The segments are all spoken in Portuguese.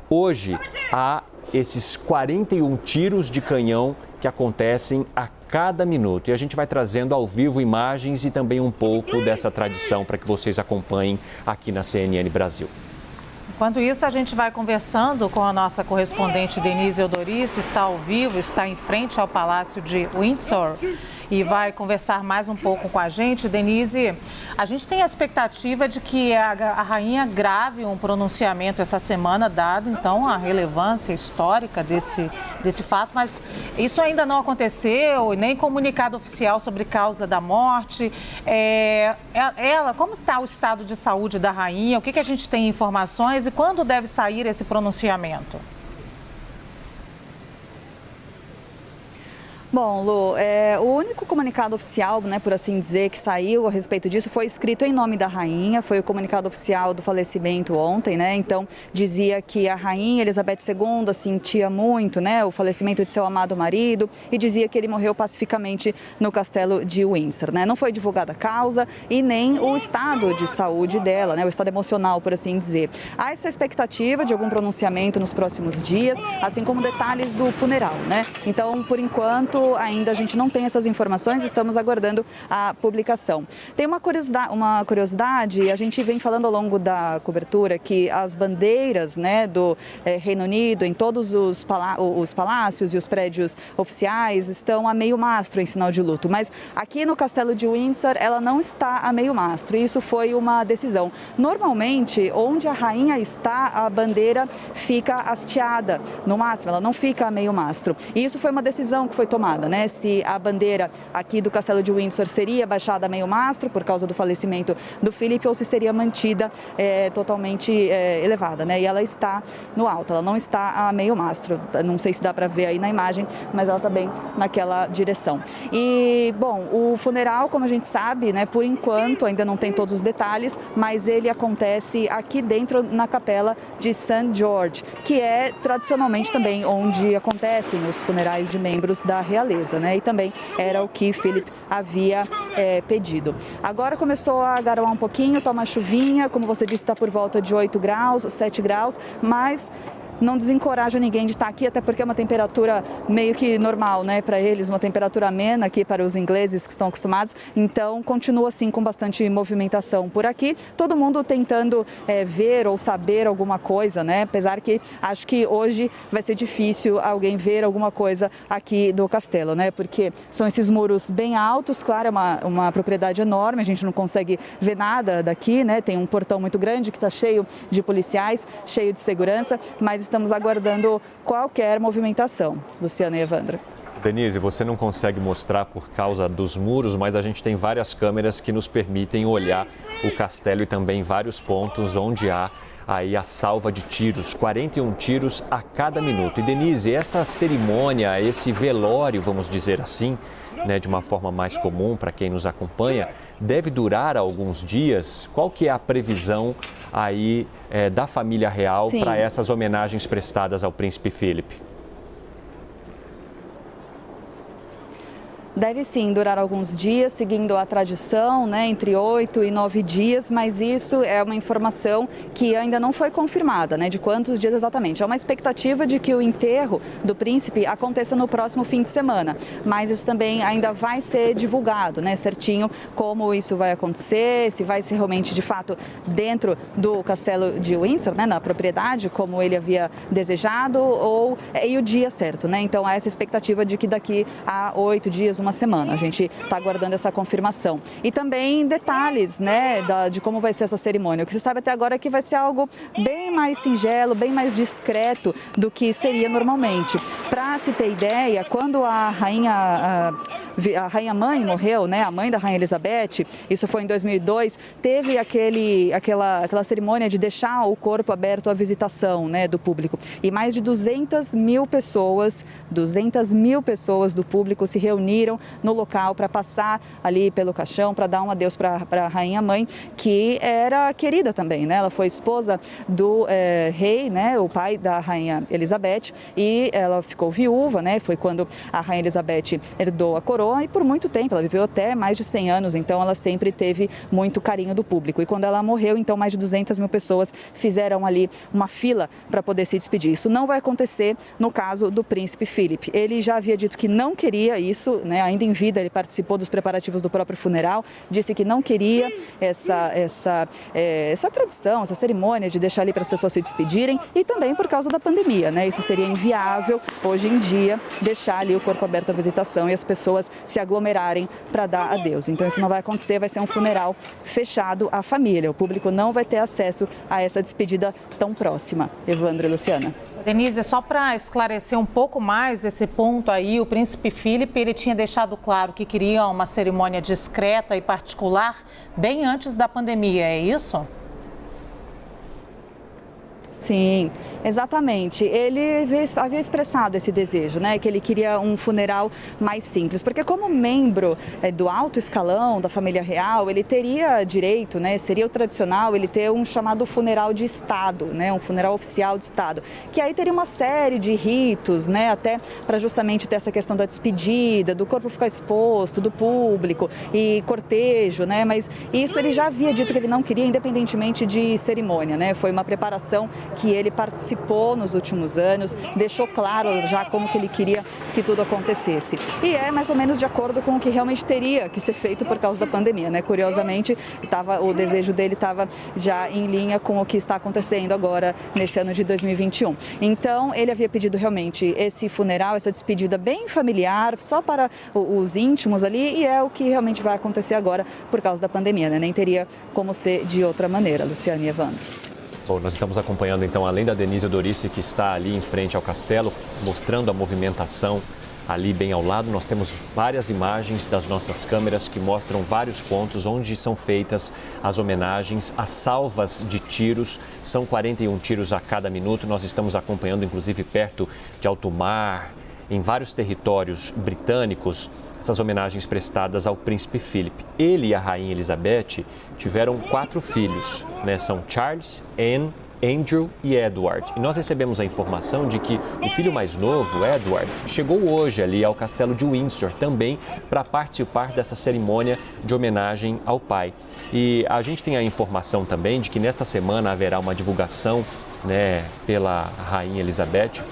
Hoje há esses 41 tiros de canhão que acontecem a cada minuto. E a gente vai trazendo ao vivo imagens e também um pouco dessa tradição para que vocês acompanhem aqui na CNN Brasil. Enquanto isso, a gente vai conversando com a nossa correspondente Denise Eudorice, está ao vivo, está em frente ao Palácio de Windsor e vai conversar mais um pouco com a gente. Denise, a gente tem a expectativa de que a rainha grave um pronunciamento essa semana, dado então a relevância histórica desse fato, mas isso ainda não aconteceu, nem comunicado oficial sobre causa da morte. Como está o estado de saúde da rainha? O que a gente tem informações e quando deve sair esse pronunciamento? Bom, Lu, o único comunicado oficial, né, por assim dizer, que saiu a respeito disso foi escrito em nome da rainha, foi o comunicado oficial do falecimento ontem, né? Então, dizia que a rainha Elizabeth II sentia muito, né, o falecimento de seu amado marido e dizia que ele morreu pacificamente no castelo de Windsor, né? Não foi divulgada a causa e nem o estado de saúde dela, né, o estado emocional, por assim dizer. Há essa expectativa de algum pronunciamento nos próximos dias, assim como detalhes do funeral, né? Então, por enquanto, ainda a gente não tem essas informações, estamos aguardando a publicação. Tem uma curiosidade, a gente vem falando ao longo da cobertura que as bandeiras, né, do Reino Unido em todos os palácios e os prédios oficiais estão a meio mastro em sinal de luto, mas aqui no castelo de Windsor ela não está a meio mastro, e isso foi uma decisão. Normalmente, onde a rainha está, a bandeira fica hasteada, no máximo, ela não fica a meio mastro, e isso foi uma decisão que foi tomada, né? Se a bandeira aqui do castelo de Windsor seria baixada a meio mastro por causa do falecimento do Philip ou se seria mantida totalmente elevada, né? E ela está no alto, ela não está a meio mastro. Não sei se dá para ver aí na imagem, mas ela está bem naquela direção. E, bom, o funeral, como a gente sabe, né, por enquanto ainda não tem todos os detalhes, mas ele acontece aqui dentro na capela de St. George, que é tradicionalmente também onde acontecem os funerais de membros da realeza, né? E também era o que Philip havia pedido. Agora começou a garoar um pouquinho, tá uma chuvinha, como você disse, está por volta de 8 graus, 7 graus, mas não desencoraja ninguém de estar aqui, até porque é uma temperatura meio que normal, né, para eles, uma temperatura amena aqui para os ingleses que estão acostumados, então continua assim com bastante movimentação por aqui, todo mundo tentando ver ou saber alguma coisa, né, apesar que acho que hoje vai ser difícil alguém ver alguma coisa aqui do castelo, né, porque são esses muros bem altos, claro, é uma propriedade enorme, a gente não consegue ver nada daqui, né, tem um portão muito grande que está cheio de policiais, cheio de segurança, mas estamos aguardando qualquer movimentação. Luciana e Evandro. Denise, você não consegue mostrar por causa dos muros, mas a gente tem várias câmeras que nos permitem olhar o castelo e também vários pontos onde há aí a salva de tiros, 41 tiros a cada minuto. E Denise, essa cerimônia, esse velório, vamos dizer assim, né, de uma forma mais comum para quem nos acompanha, deve durar alguns dias. Qual que é a previsão aí da família real para essas homenagens prestadas ao príncipe Philip? Deve sim durar alguns dias, seguindo a tradição, né, entre 8 e 9 dias, mas isso é uma informação que ainda não foi confirmada, né, de quantos dias exatamente. É uma expectativa de que o enterro do príncipe aconteça no próximo fim de semana, mas isso também ainda vai ser divulgado, né, certinho como isso vai acontecer, se vai ser realmente de fato dentro do castelo de Windsor, né, na propriedade, como ele havia desejado, e o dia certo, né, então há essa expectativa de que daqui a 8 dias, uma semana. A gente está aguardando essa confirmação. E também detalhes, né, de como vai ser essa cerimônia. O que se sabe até agora é que vai ser algo bem mais singelo, bem mais discreto do que seria normalmente. Para se ter ideia, quando a rainha mãe morreu, né, a mãe da rainha Elizabeth, isso foi em 2002, teve aquela cerimônia de deixar o corpo aberto à visitação, né, do público. E mais de 200 mil pessoas do público se reuniram no local para passar ali pelo caixão, para dar um adeus para a rainha mãe, que era querida também, né? Ela foi esposa do rei, né, o pai da rainha Elizabeth, e ela ficou viúva, né, foi quando a rainha Elizabeth herdou a coroa e por muito tempo, ela viveu até mais de 100 anos, então ela sempre teve muito carinho do público. E quando ela morreu, então mais de 200 mil pessoas fizeram ali uma fila para poder se despedir. Isso não vai acontecer no caso do príncipe Philip. Ele já havia dito que não queria isso, né, ainda em vida ele participou dos preparativos do próprio funeral, disse que não queria essa tradição, essa cerimônia de deixar ali para as pessoas se despedirem e também por causa da pandemia, né? Isso seria inviável hoje em dia deixar ali o corpo aberto à visitação e as pessoas se aglomerarem para dar adeus. Então isso não vai acontecer, vai ser um funeral fechado à família. O público não vai ter acesso a essa despedida tão próxima. Evandro e Luciana. Denise, só para esclarecer um pouco mais esse ponto aí, o príncipe Philip, ele tinha deixado claro que queria uma cerimônia discreta e particular bem antes da pandemia, é isso? Sim, exatamente. Ele havia expressado esse desejo, né, que ele queria um funeral mais simples, porque como membro do alto escalão da família real, ele teria direito, né, seria o tradicional ele ter um chamado funeral de Estado, né, um funeral oficial de Estado, que aí teria uma série de ritos, né, até para justamente ter essa questão da despedida, do corpo ficar exposto, do público e cortejo, né, mas isso ele já havia dito que ele não queria, independentemente de cerimônia, né, foi uma preparação que ele participou nos últimos anos, deixou claro já como que ele queria que tudo acontecesse. E é mais ou menos de acordo com o que realmente teria que ser feito por causa da pandemia, né? Curiosamente, o desejo dele estava já em linha com o que está acontecendo agora nesse ano de 2021. Então, ele havia pedido realmente esse funeral, essa despedida bem familiar, só para os íntimos ali, e é o que realmente vai acontecer agora por causa da pandemia, né? Nem teria como ser de outra maneira, Luciana e Evandro. Bom, nós estamos acompanhando então, além da Denise Dorice, que está ali em frente ao castelo, mostrando a movimentação ali bem ao lado, nós temos várias imagens das nossas câmeras que mostram vários pontos onde são feitas as homenagens, as salvas de tiros, são 41 tiros a cada minuto, nós estamos acompanhando inclusive perto de alto mar, em vários territórios britânicos, essas homenagens prestadas ao príncipe Philip. Ele e a rainha Elizabeth tiveram 4 filhos, né? São Charles, Anne, Andrew e Edward. E nós recebemos a informação de que o filho mais novo, Edward, chegou hoje ali ao castelo de Windsor também para participar dessa cerimônia de homenagem ao pai. E a gente tem a informação também de que nesta semana haverá uma divulgação, né, pela rainha Elizabeth,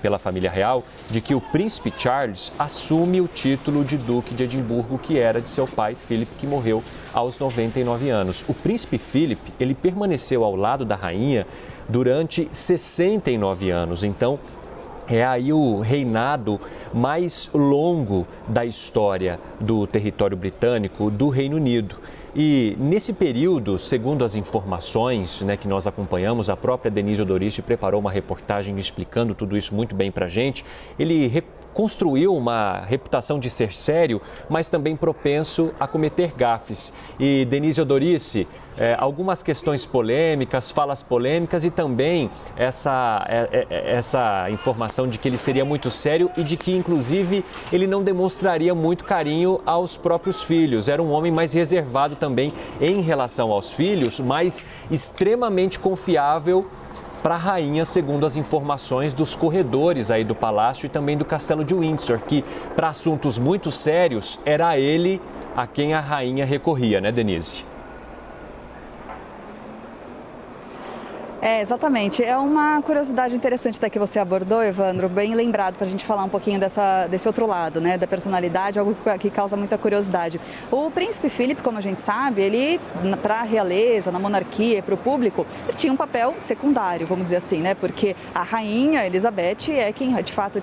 pela família real, de que o príncipe Charles assume o título de Duque de Edimburgo, que era de seu pai, Philip, que morreu aos 99 anos. O príncipe Philip, ele permaneceu ao lado da rainha durante 69 anos, então é aí o reinado mais longo da história do território britânico do Reino Unido. E nesse período, segundo as informações, né, que nós acompanhamos, a própria Denise Dorice preparou uma reportagem explicando tudo isso muito bem para a gente. Ele construiu uma reputação de ser sério, mas também propenso a cometer gafes. E Denise Dorice, algumas questões polêmicas, falas polêmicas e também essa informação de que ele seria muito sério e de que, inclusive, ele não demonstraria muito carinho aos próprios filhos. Era um homem mais reservado também em relação aos filhos, mas extremamente confiável para a rainha, segundo as informações dos corredores aí do palácio e também do castelo de Windsor, que para assuntos muito sérios era ele a quem a rainha recorria, né, Denise? Exatamente. É uma curiosidade interessante até que você abordou, Evandro, bem lembrado para a gente falar um pouquinho desse outro lado, né, da personalidade, algo que causa muita curiosidade. O príncipe Philip, como a gente sabe, ele, para a realeza, na monarquia, para o público, ele tinha um papel secundário, vamos dizer assim, né, porque a rainha Elizabeth é quem, de fato,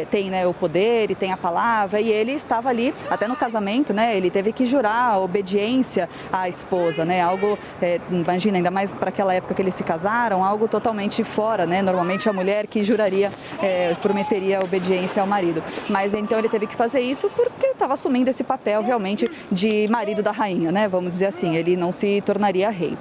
tem, né, o poder e tem a palavra, e ele estava ali, até no casamento, né, ele teve que jurar a obediência à esposa, né, algo, imagina, ainda mais para aquela época que eles se casaram, algo totalmente fora, né? Normalmente a mulher que juraria, prometeria obediência ao marido. Mas então ele teve que fazer isso porque estava assumindo esse papel realmente de marido da rainha, né? Vamos dizer assim, ele não se tornaria rei.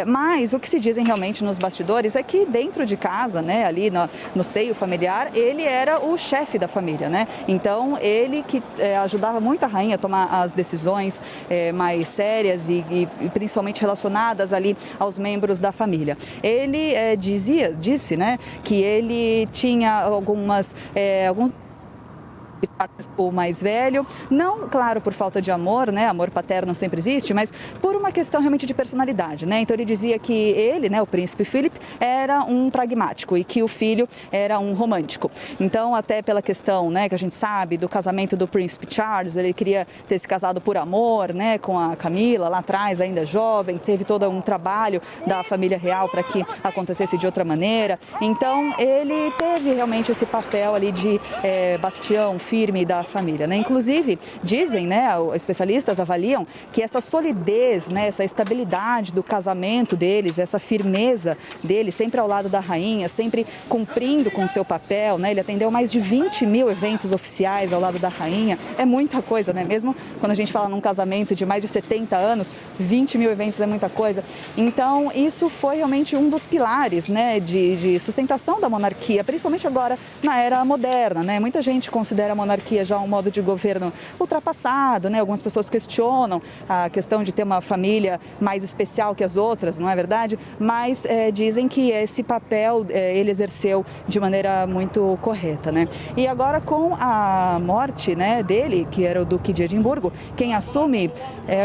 Mas o que se dizem realmente nos bastidores é que dentro de casa, né? Ali no seio familiar, ele era o chefe da família, né? Então ele que ajudava muito a rainha a tomar as decisões mais sérias e principalmente relacionadas ali aos membros da família. família. Ele disse, né, que ele tinha alguns o mais velho, não, claro, por falta de amor, né, amor paterno sempre existe, mas por uma questão realmente de personalidade, né, então ele dizia que ele, né, o príncipe Philip, era um pragmático e que o filho era um romântico. Então, até pela questão, né, que a gente sabe do casamento do príncipe Charles, ele queria ter se casado por amor, né, com a Camila, lá atrás, ainda jovem, teve todo um trabalho da família real para que acontecesse de outra maneira. Então, ele teve realmente esse papel ali de bastião firme da família, né? Inclusive, dizem, né, especialistas avaliam que essa solidez, né, essa estabilidade do casamento deles, essa firmeza dele, sempre ao lado da rainha, sempre cumprindo com o seu papel, né? Ele atendeu mais de 20 mil eventos oficiais ao lado da rainha, é muita coisa, né? Mesmo quando a gente fala num casamento de mais de 70 anos, 20 mil eventos é muita coisa. Então, isso foi realmente um dos pilares, né, de sustentação da monarquia, principalmente agora na era moderna, né? Muita gente considera a monarquia já um modo de governo ultrapassado, né? Algumas pessoas questionam a questão de ter uma família mais especial que as outras, não é verdade? Mas dizem que esse papel ele exerceu de maneira muito correta, né? E agora com a morte, né, dele, que era o Duque de Edimburgo, quem assume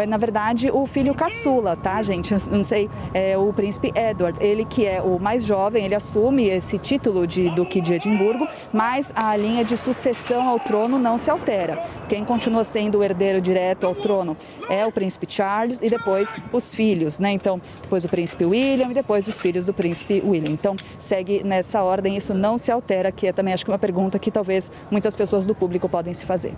na verdade o filho caçula, tá, gente? Não sei, o príncipe Edward, ele que é o mais jovem, ele assume esse título de Duque de Edimburgo, mas a linha de sucessão ao trono não se altera. Quem continua sendo o herdeiro direto ao trono é o príncipe Charles e depois os filhos, né? Então, depois o príncipe William e depois os filhos do príncipe William. Então, segue nessa ordem, isso não se altera, que é também acho que uma pergunta que talvez muitas pessoas do público podem se fazer.